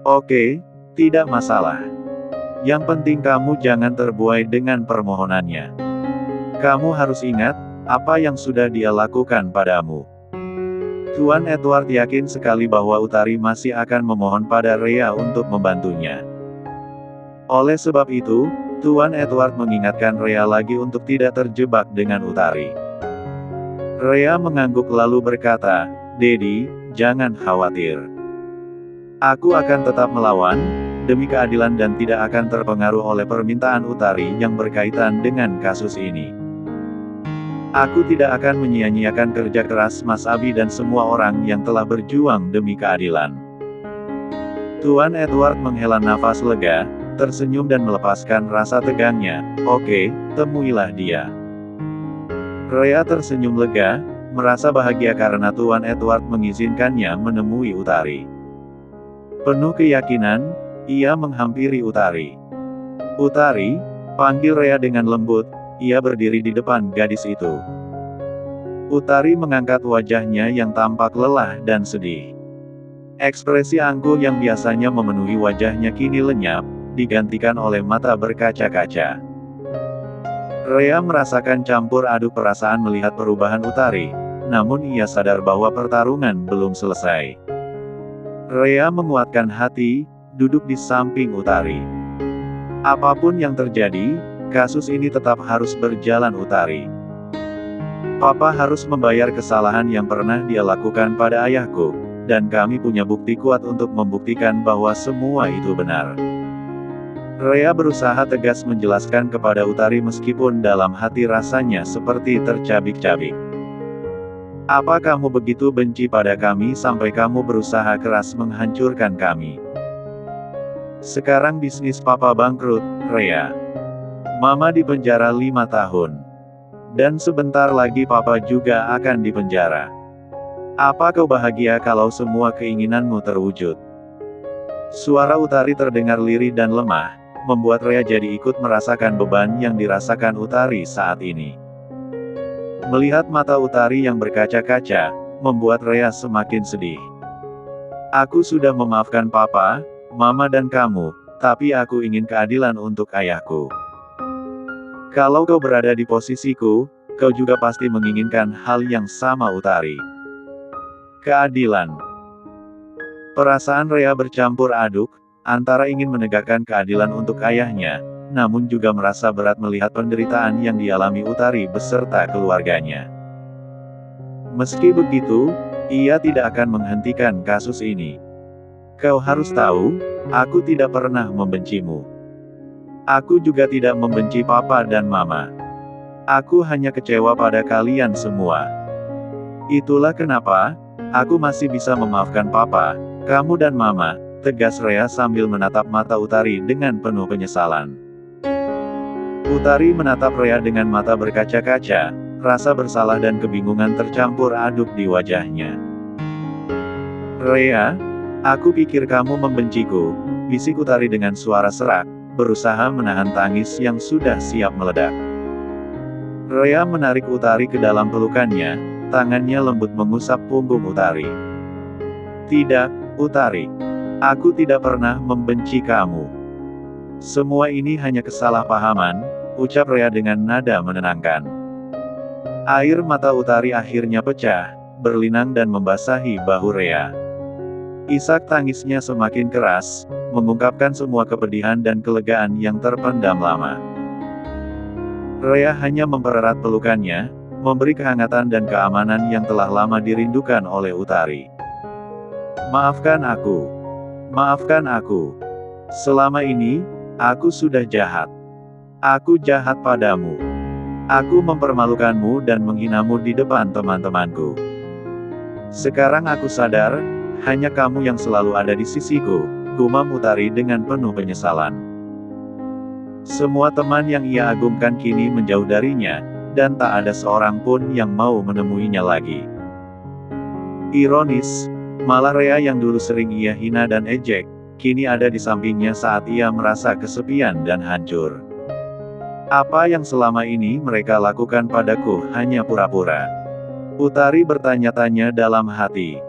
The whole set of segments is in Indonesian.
Oke, tidak masalah. Yang penting kamu jangan terbuai dengan permohonannya. Kamu harus ingat, apa yang sudah dia lakukan padamu. Tuan Edward yakin sekali bahwa Utari masih akan memohon pada Rhea untuk membantunya. Oleh sebab itu, Tuan Edward mengingatkan Rhea lagi untuk tidak terjebak dengan Utari. Rhea mengangguk lalu berkata, "Dedi, jangan khawatir. Aku akan tetap melawan, demi keadilan dan tidak akan terpengaruh oleh permintaan Utari yang berkaitan dengan kasus ini. Aku tidak akan menyia-nyiakan kerja keras Mas Abi dan semua orang yang telah berjuang demi keadilan." Tuan Edward menghela nafas lega, tersenyum dan melepaskan rasa tegangnya. "Oke, temuilah dia." Rhea tersenyum lega, merasa bahagia karena Tuan Edward mengizinkannya menemui Utari. Penuh keyakinan, ia menghampiri Utari. "Utari," panggil Rhea dengan lembut, ia berdiri di depan gadis itu. Utari mengangkat wajahnya yang tampak lelah dan sedih. Ekspresi angkuh yang biasanya memenuhi wajahnya kini lenyap, digantikan oleh mata berkaca-kaca. Rhea merasakan campur aduk perasaan melihat perubahan Utari, namun ia sadar bahwa pertarungan belum selesai. Rhea menguatkan hati, duduk di samping Utari. Apapun yang terjadi, kasus ini tetap harus berjalan Utari. Papa harus membayar kesalahan yang pernah dia lakukan pada ayahku, dan kami punya bukti kuat untuk membuktikan bahwa semua itu benar. Rhea berusaha tegas menjelaskan kepada Utari meskipun dalam hati rasanya seperti tercabik-cabik. "Apa kamu begitu benci pada kami sampai kamu berusaha keras menghancurkan kami? Sekarang bisnis Papa bangkrut, Rhea. Mama dipenjara 5 tahun. Dan sebentar lagi Papa juga akan dipenjara. Apa kau bahagia kalau semua keinginanmu terwujud?" Suara Utari terdengar lirih dan lemah, membuat Rhea jadi ikut merasakan beban yang dirasakan Utari saat ini. Melihat mata Utari yang berkaca-kaca, membuat Rhea semakin sedih. "Aku sudah memaafkan Papa, Mama dan kamu, tapi aku ingin keadilan untuk ayahku. Kalau kau berada di posisiku, kau juga pasti menginginkan hal yang sama Utari. Keadilan." Perasaan Rhea bercampur aduk, antara ingin menegakkan keadilan untuk ayahnya, namun juga merasa berat melihat penderitaan yang dialami Utari beserta keluarganya. Meski begitu, ia tidak akan menghentikan kasus ini. "Kau harus tahu, aku tidak pernah membencimu. Aku juga tidak membenci Papa dan Mama. Aku hanya kecewa pada kalian semua. Itulah kenapa aku masih bisa memaafkan Papa, kamu dan Mama," tegas Rhea sambil menatap mata Utari dengan penuh penyesalan. Utari menatap Rhea dengan mata berkaca-kaca, rasa bersalah dan kebingungan tercampur aduk di wajahnya. "Rhea, aku pikir kamu membenciku," bisik Utari dengan suara serak, berusaha menahan tangis yang sudah siap meledak. Rhea menarik Utari ke dalam pelukannya, tangannya lembut mengusap punggung Utari. "Tidak, Utari. Aku tidak pernah membenci kamu. Semua ini hanya kesalahpahaman," ucap Rhea dengan nada menenangkan. Air mata Utari akhirnya pecah, berlinang dan membasahi bahu Rhea. Isak tangisnya semakin keras, mengungkapkan semua kepedihan dan kelegaan yang terpendam lama. Rhea hanya mempererat pelukannya, memberi kehangatan dan keamanan yang telah lama dirindukan oleh Utari. "Maafkan aku. Maafkan aku. Selama ini, aku sudah jahat. Aku jahat padamu. Aku mempermalukanmu dan menghinamu di depan teman-temanku. Sekarang aku sadar, hanya kamu yang selalu ada di sisiku," gumam Utari dengan penuh penyesalan. Semua teman yang ia agungkan kini menjauh darinya, dan tak ada seorang pun yang mau menemuinya lagi. Ironis, malah Rhea yang dulu sering ia hina dan ejek, kini ada di sampingnya saat ia merasa kesepian dan hancur. "Apa yang selama ini mereka lakukan padaku hanya pura-pura?" Utari bertanya-tanya dalam hati.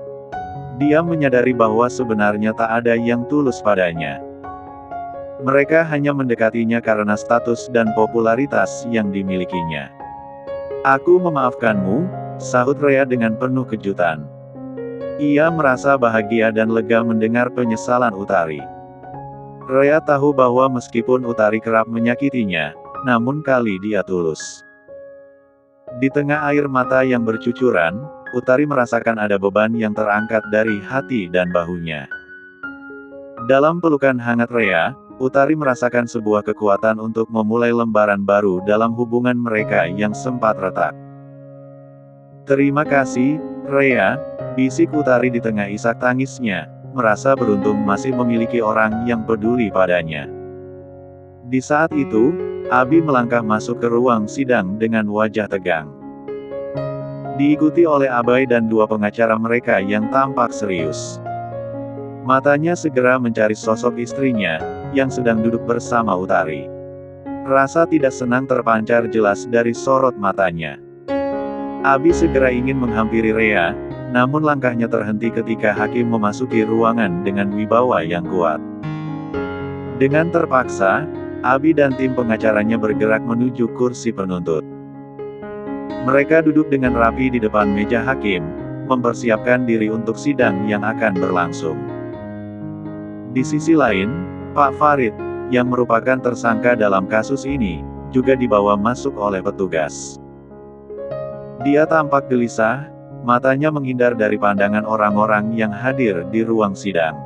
Dia menyadari bahwa sebenarnya tak ada yang tulus padanya. Mereka hanya mendekatinya karena status dan popularitas yang dimilikinya. Aku memaafkanmu, sahut Rhea dengan penuh kejutan. Ia merasa bahagia dan lega mendengar penyesalan Utari. Rhea tahu bahwa meskipun Utari kerap menyakitinya, namun kali dia tulus. Di tengah air mata yang bercucuran, Utari merasakan ada beban yang terangkat dari hati dan bahunya. Dalam pelukan hangat Rhea, Utari merasakan sebuah kekuatan untuk memulai lembaran baru dalam hubungan mereka yang sempat retak. Terima kasih, Rhea, bisik Utari di tengah isak tangisnya, merasa beruntung masih memiliki orang yang peduli padanya. Di saat itu, Abi melangkah masuk ke ruang sidang dengan wajah tegang. Diikuti oleh Abai dan dua pengacara mereka yang tampak serius. Matanya segera mencari sosok istrinya, yang sedang duduk bersama Utari. Rasa tidak senang terpancar jelas dari sorot matanya. Abi segera ingin menghampiri Rhea, namun langkahnya terhenti ketika hakim memasuki ruangan dengan wibawa yang kuat. Dengan terpaksa, Abi dan tim pengacaranya bergerak menuju kursi penuntut. Mereka duduk dengan rapi di depan meja hakim, mempersiapkan diri untuk sidang yang akan berlangsung. Di sisi lain, Pak Farid, yang merupakan tersangka dalam kasus ini, juga dibawa masuk oleh petugas. Dia tampak gelisah, matanya menghindar dari pandangan orang-orang yang hadir di ruang sidang.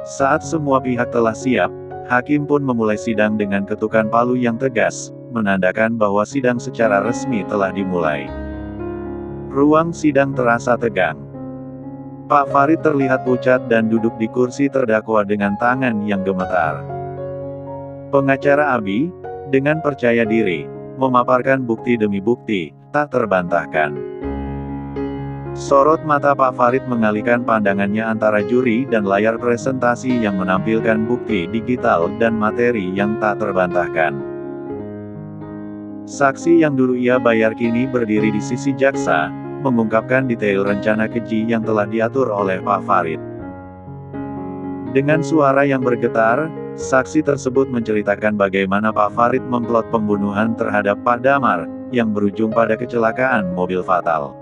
Saat semua pihak telah siap, hakim pun memulai sidang dengan ketukan palu yang tegas, menandakan bahwa sidang secara resmi telah dimulai. Ruang sidang terasa tegang. Pak Farid terlihat pucat dan duduk di kursi terdakwa dengan tangan yang gemetar. Pengacara Abi, dengan percaya diri, memaparkan bukti demi bukti, tak terbantahkan. Sorot mata Pak Farid mengalihkan pandangannya antara juri dan layar presentasi yang menampilkan bukti digital dan materi yang tak terbantahkan. Saksi yang dulu ia bayar kini berdiri di sisi jaksa, mengungkapkan detail rencana keji yang telah diatur oleh Pak Farid. Dengan suara yang bergetar, saksi tersebut menceritakan bagaimana Pak Farid memplot pembunuhan terhadap Pak Damar, yang berujung pada kecelakaan mobil fatal.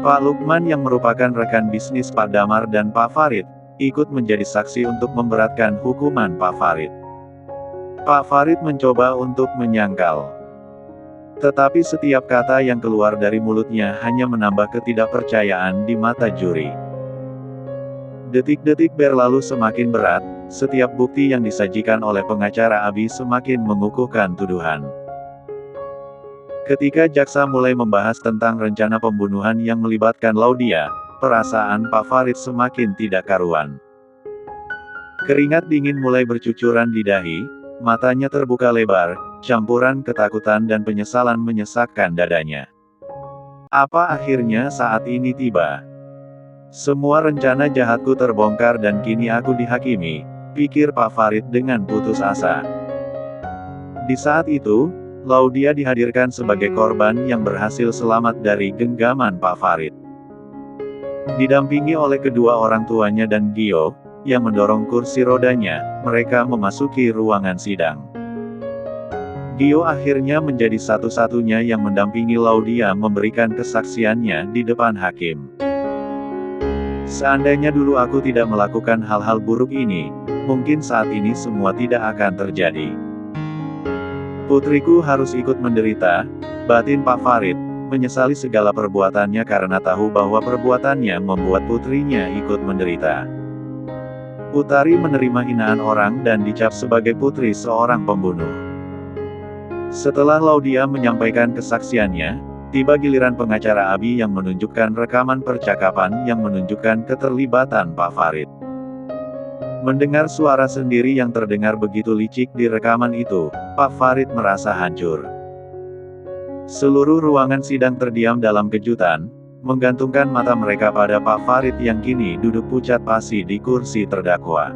Pak Lukman yang merupakan rekan bisnis Pak Damar dan Pak Farid, ikut menjadi saksi untuk memberatkan hukuman Pak Farid. Pak Farid mencoba untuk menyangkal. Tetapi setiap kata yang keluar dari mulutnya hanya menambah ketidakpercayaan di mata juri. Detik-detik berlalu semakin berat, setiap bukti yang disajikan oleh pengacara Abi semakin mengukuhkan tuduhan. Ketika jaksa mulai membahas tentang rencana pembunuhan yang melibatkan Laudia, perasaan Pak Farid semakin tidak karuan. Keringat dingin mulai bercucuran di dahi, matanya terbuka lebar, campuran ketakutan dan penyesalan menyesakkan dadanya. Apa akhirnya saat ini tiba? Semua rencana jahatku terbongkar dan kini aku dihakimi, pikir Pak Farid dengan putus asa. Di saat itu, Laudia dihadirkan sebagai korban yang berhasil selamat dari genggaman Pak Farid. Didampingi oleh kedua orang tuanya dan Gio, yang mendorong kursi rodanya, mereka memasuki ruangan sidang. Gio akhirnya menjadi satu-satunya yang mendampingi Laudia memberikan kesaksiannya di depan hakim. Seandainya dulu aku tidak melakukan hal-hal buruk ini, mungkin saat ini semua tidak akan terjadi. Putriku harus ikut menderita, batin Pak Farid, menyesali segala perbuatannya karena tahu bahwa perbuatannya membuat putrinya ikut menderita. Utari menerima hinaan orang dan dicap sebagai putri seorang pembunuh. Setelah Laudia menyampaikan kesaksiannya, tiba giliran pengacara Abi yang menunjukkan rekaman percakapan yang menunjukkan keterlibatan Pak Farid. Mendengar suara sendiri yang terdengar begitu licik di rekaman itu, Pak Farid merasa hancur. Seluruh ruangan sidang terdiam dalam kejutan, menggantungkan mata mereka pada Pak Farid yang kini duduk pucat pasi di kursi terdakwa.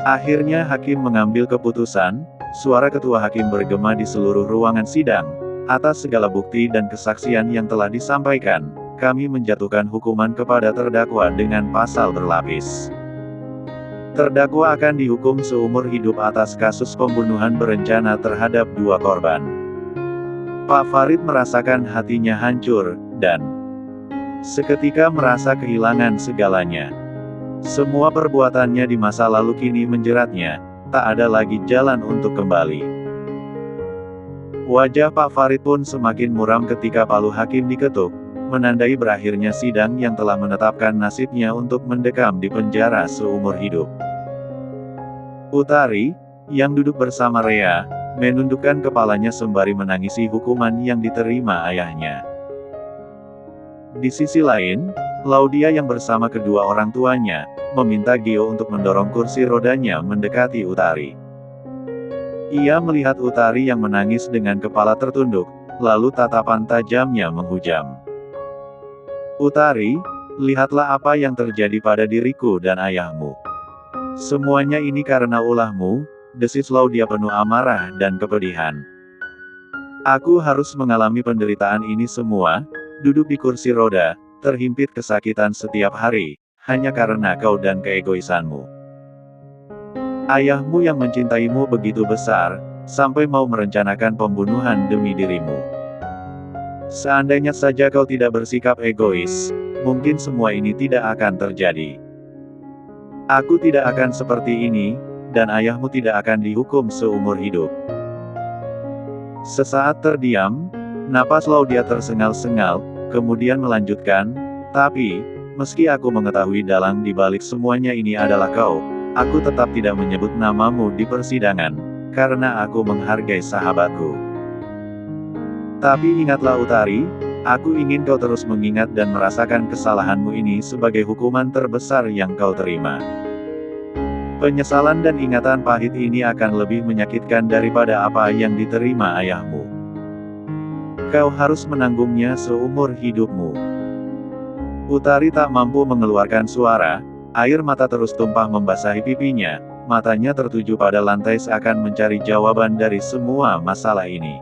Akhirnya hakim mengambil keputusan, suara ketua hakim bergema di seluruh ruangan sidang. Atas segala bukti dan kesaksian yang telah disampaikan, kami menjatuhkan hukuman kepada terdakwa dengan pasal berlapis. Terdakwa akan dihukum seumur hidup atas kasus pembunuhan berencana terhadap 2 korban. Pak Farid merasakan hatinya hancur, dan seketika merasa kehilangan segalanya. Semua perbuatannya di masa lalu kini menjeratnya, tak ada lagi jalan untuk kembali. Wajah Pak Farid pun semakin muram ketika palu hakim diketuk, menandai berakhirnya sidang yang telah menetapkan nasibnya untuk mendekam di penjara seumur hidup. Utari, yang duduk bersama Rea, menundukkan kepalanya sembari menangisi hukuman yang diterima ayahnya. Di sisi lain, Laudia yang bersama kedua orang tuanya, meminta Gio untuk mendorong kursi rodanya mendekati Utari. Ia melihat Utari yang menangis dengan kepala tertunduk, lalu tatapan tajamnya menghujam. Utari, lihatlah apa yang terjadi pada diriku dan ayahmu. Semuanya ini karena ulahmu, desis Laudia penuh amarah dan kepedihan. Aku harus mengalami penderitaan ini semua, duduk di kursi roda, terhimpit kesakitan setiap hari, hanya karena kau dan keegoisanmu. Ayahmu yang mencintaimu begitu besar, sampai mau merencanakan pembunuhan demi dirimu. Seandainya saja kau tidak bersikap egois, mungkin semua ini tidak akan terjadi. Aku tidak akan seperti ini, dan ayahmu tidak akan dihukum seumur hidup. Sesaat terdiam, napas Laudia tersengal-sengal, kemudian melanjutkan, tapi, meski aku mengetahui dalang di balik semuanya ini adalah kau, aku tetap tidak menyebut namamu di persidangan, karena aku menghargai sahabatku. Tapi ingatlah Utari, aku ingin kau terus mengingat dan merasakan kesalahanmu ini sebagai hukuman terbesar yang kau terima. Penyesalan dan ingatan pahit ini akan lebih menyakitkan daripada apa yang diterima ayahmu. Kau harus menanggungnya seumur hidupmu. Utari tak mampu mengeluarkan suara, air mata terus tumpah membasahi pipinya, matanya tertuju pada lantai seakan mencari jawaban dari semua masalah ini.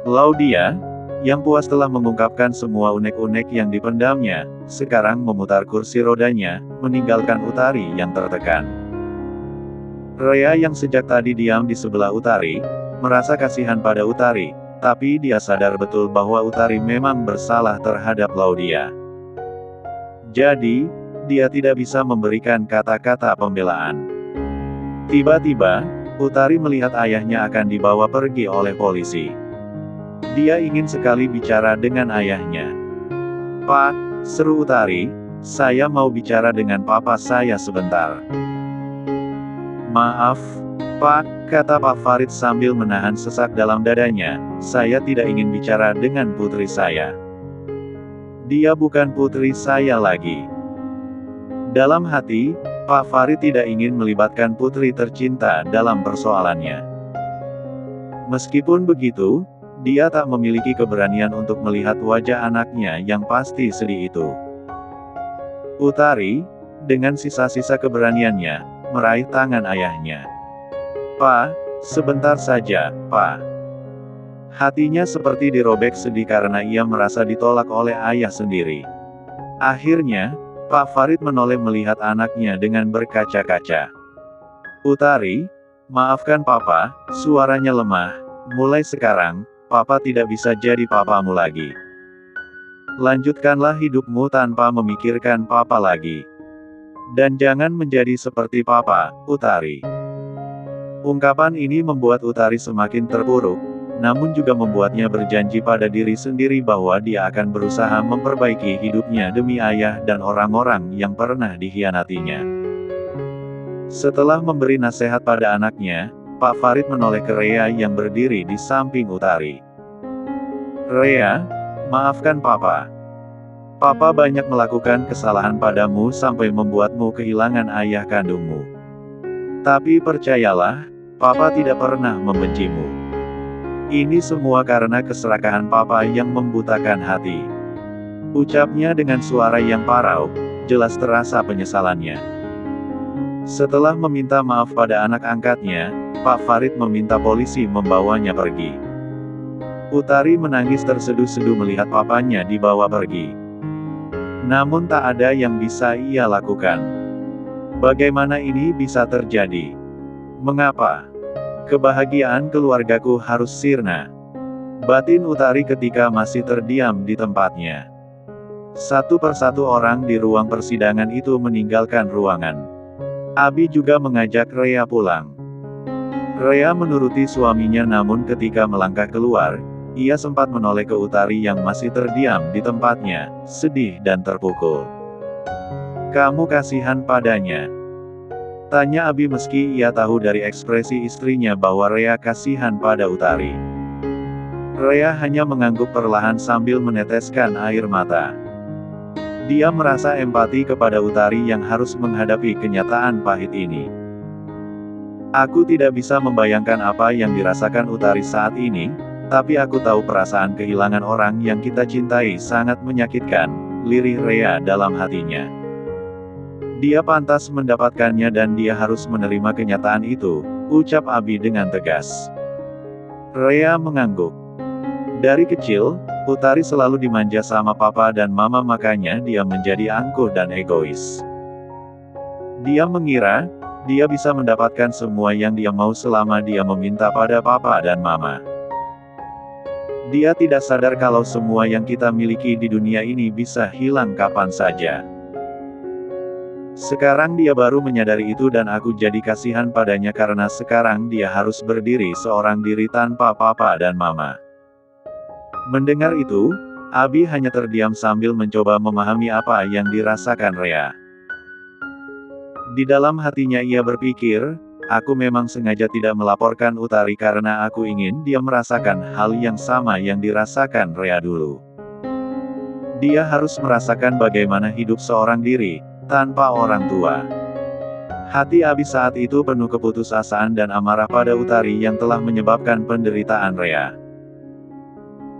Laudia, yang puas telah mengungkapkan semua unek-unek yang dipendamnya, sekarang memutar kursi rodanya, meninggalkan Utari yang tertekan. Rea yang sejak tadi diam di sebelah Utari, merasa kasihan pada Utari, tapi dia sadar betul bahwa Utari memang bersalah terhadap Laudia. Jadi, dia tidak bisa memberikan kata-kata pembelaan. Tiba-tiba, Utari melihat ayahnya akan dibawa pergi oleh polisi. Dia ingin sekali bicara dengan ayahnya. "Pak," seru Utari, "saya mau bicara dengan papa saya sebentar." "Maaf, Pak," kata Pak Farid sambil menahan sesak dalam dadanya, "saya tidak ingin bicara dengan putri saya. Dia bukan putri saya lagi." Dalam hati, Pak Farid tidak ingin melibatkan putri tercinta dalam persoalannya. Meskipun begitu, dia tak memiliki keberanian untuk melihat wajah anaknya yang pasti sedih itu. Utari, dengan sisa-sisa keberaniannya, meraih tangan ayahnya. "Pak, sebentar saja, Pak." Hatinya seperti dirobek sedih karena ia merasa ditolak oleh ayah sendiri. Akhirnya, Pak Farid menoleh melihat anaknya dengan berkaca-kaca. "Utari, maafkan Papa," suaranya lemah, "mulai sekarang, Papa tidak bisa jadi papamu lagi. Lanjutkanlah hidupmu tanpa memikirkan Papa lagi. Dan jangan menjadi seperti Papa, Utari." Ungkapan ini membuat Utari semakin terpuruk, namun juga membuatnya berjanji pada diri sendiri bahwa dia akan berusaha memperbaiki hidupnya demi ayah dan orang-orang yang pernah dikhianatinya. Setelah memberi nasihat pada anaknya, Pak Farid menoleh ke Rea yang berdiri di samping Utari. "Rea, maafkan Papa. Papa banyak melakukan kesalahan padamu sampai membuatmu kehilangan ayah kandungmu. Tapi percayalah, Papa tidak pernah membencimu. Ini semua karena keserakahan Papa yang membutakan hati." Ucapnya dengan suara yang parau, jelas terasa penyesalannya. Setelah meminta maaf pada anak angkatnya, Pak Farid meminta polisi membawanya pergi. Utari menangis terseduh-seduh melihat papanya dibawa pergi. Namun tak ada yang bisa ia lakukan. Bagaimana ini bisa terjadi? Mengapa? Kebahagiaan keluargaku harus sirna. Batin Utari ketika masih terdiam di tempatnya. Satu persatu orang di ruang persidangan itu meninggalkan ruangan. Abi juga mengajak Rea pulang. Rea menuruti suaminya, namun ketika melangkah keluar, ia sempat menoleh ke Utari yang masih terdiam di tempatnya, sedih dan terpukul. "Kamu kasihan padanya?" tanya Abi meski ia tahu dari ekspresi istrinya bahwa Rea kasihan pada Utari. Rea hanya mengangguk perlahan sambil meneteskan air mata. Dia merasa empati kepada Utari yang harus menghadapi kenyataan pahit ini. "Aku tidak bisa membayangkan apa yang dirasakan Utari saat ini, tapi aku tahu perasaan kehilangan orang yang kita cintai sangat menyakitkan," lirih Rea dalam hatinya. "Dia pantas mendapatkannya dan dia harus menerima kenyataan itu," ucap Abi dengan tegas. Rea mengangguk. Dari kecil, Utari selalu dimanja sama papa dan mama, makanya dia menjadi angkuh dan egois. Dia mengira, dia bisa mendapatkan semua yang dia mau selama dia meminta pada papa dan mama. Dia tidak sadar kalau semua yang kita miliki di dunia ini bisa hilang kapan saja. Sekarang dia baru menyadari itu dan aku jadi kasihan padanya karena sekarang dia harus berdiri seorang diri tanpa papa dan mama. Mendengar itu, Abi hanya terdiam sambil mencoba memahami apa yang dirasakan Rea. Di dalam hatinya ia berpikir, "Aku memang sengaja tidak melaporkan Utari karena aku ingin dia merasakan hal yang sama yang dirasakan Rea dulu. Dia harus merasakan bagaimana hidup seorang diri, tanpa orang tua." Hati Abi saat itu penuh keputusasaan dan amarah pada Utari yang telah menyebabkan penderitaan Rea.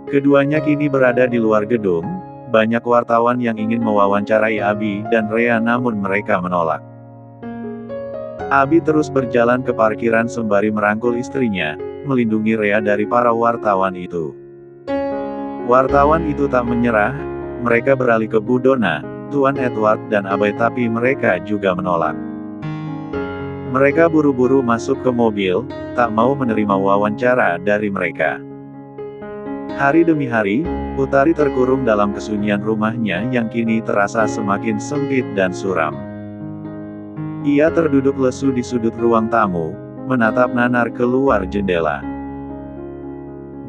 Keduanya kini berada di luar gedung, banyak wartawan yang ingin mewawancarai Abi dan Rea namun mereka menolak. Abi terus berjalan ke parkiran sembari merangkul istrinya, melindungi Rea dari para wartawan itu. Wartawan itu tak menyerah, mereka beralih ke Bu Donna, Tuan Edward dan Abai, tapi mereka juga menolak. Mereka buru-buru masuk ke mobil, tak mau menerima wawancara dari mereka. Hari demi hari, Utari terkurung dalam kesunyian rumahnya yang kini terasa semakin sempit dan suram. Ia terduduk lesu di sudut ruang tamu, menatap nanar keluar jendela.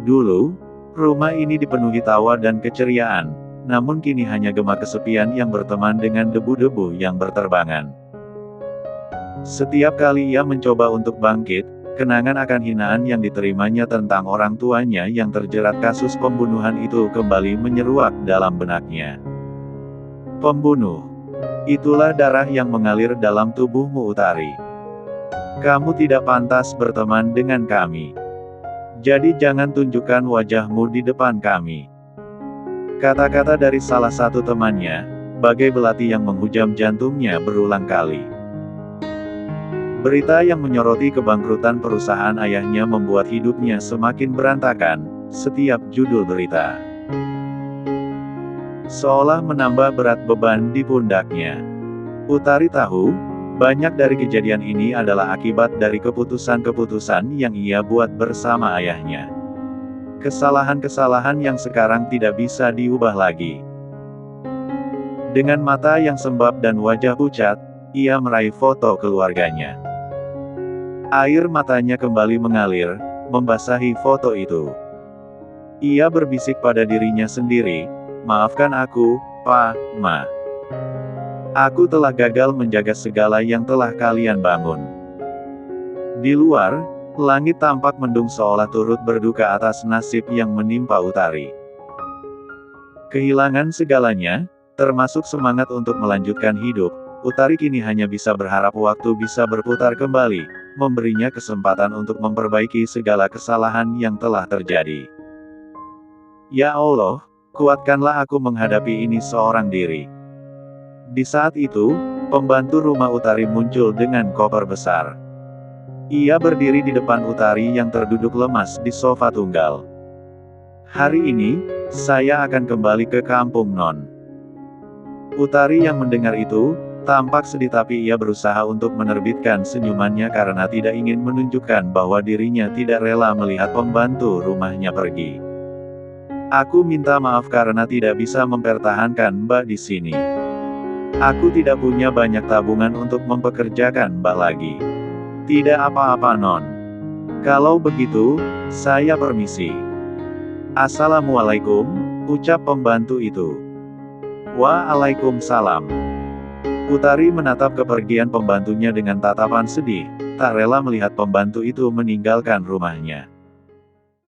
Dulu, rumah ini dipenuhi tawa dan keceriaan, namun kini hanya gema kesepian yang berteman dengan debu-debu yang berterbangan. Setiap kali ia mencoba untuk bangkit, kenangan akan hinaan yang diterimanya tentang orang tuanya yang terjerat kasus pembunuhan itu kembali menyeruak dalam benaknya. Pembunuh. Itulah darah yang mengalir dalam tubuhmu Utari. Kamu tidak pantas berteman dengan kami. Jadi jangan tunjukkan wajahmu di depan kami. Kata-kata dari salah satu temannya, bagai belati yang menghujam jantungnya berulang kali. Berita yang menyoroti kebangkrutan perusahaan ayahnya membuat hidupnya semakin berantakan, setiap judul berita seolah menambah berat beban di pundaknya. Utari tahu, banyak dari kejadian ini adalah akibat dari keputusan-keputusan yang ia buat bersama ayahnya. Kesalahan-kesalahan yang sekarang tidak bisa diubah lagi. Dengan mata yang sembab dan wajah pucat, ia meraih foto keluarganya. Air matanya kembali mengalir, membasahi foto itu. Ia berbisik pada dirinya sendiri, "Maafkan aku, Pa, Ma. Aku telah gagal menjaga segala yang telah kalian bangun." Di luar, langit tampak mendung seolah turut berduka atas nasib yang menimpa Utari. Kehilangan segalanya, termasuk semangat untuk melanjutkan hidup, Utari kini hanya bisa berharap waktu bisa berputar kembali, memberinya kesempatan untuk memperbaiki segala kesalahan yang telah terjadi. "Ya Allah, kuatkanlah aku menghadapi ini seorang diri." Di saat itu, pembantu rumah Utari muncul dengan koper besar. Ia berdiri di depan Utari yang terduduk lemas di sofa tunggal. Hari ini, saya akan kembali ke kampung Non. Utari yang mendengar itu, tampak sedih tapi ia berusaha untuk menerbitkan senyumannya karena tidak ingin menunjukkan bahwa dirinya tidak rela melihat pembantu rumahnya pergi. Aku minta maaf karena tidak bisa mempertahankan Mbak di sini. Aku tidak punya banyak tabungan untuk mempekerjakan Mbak lagi. Tidak apa-apa Non. Kalau begitu, saya permisi. Assalamualaikum, ucap pembantu itu. Waalaikumsalam. Utari menatap kepergian pembantunya dengan tatapan sedih, tak rela melihat pembantu itu meninggalkan rumahnya.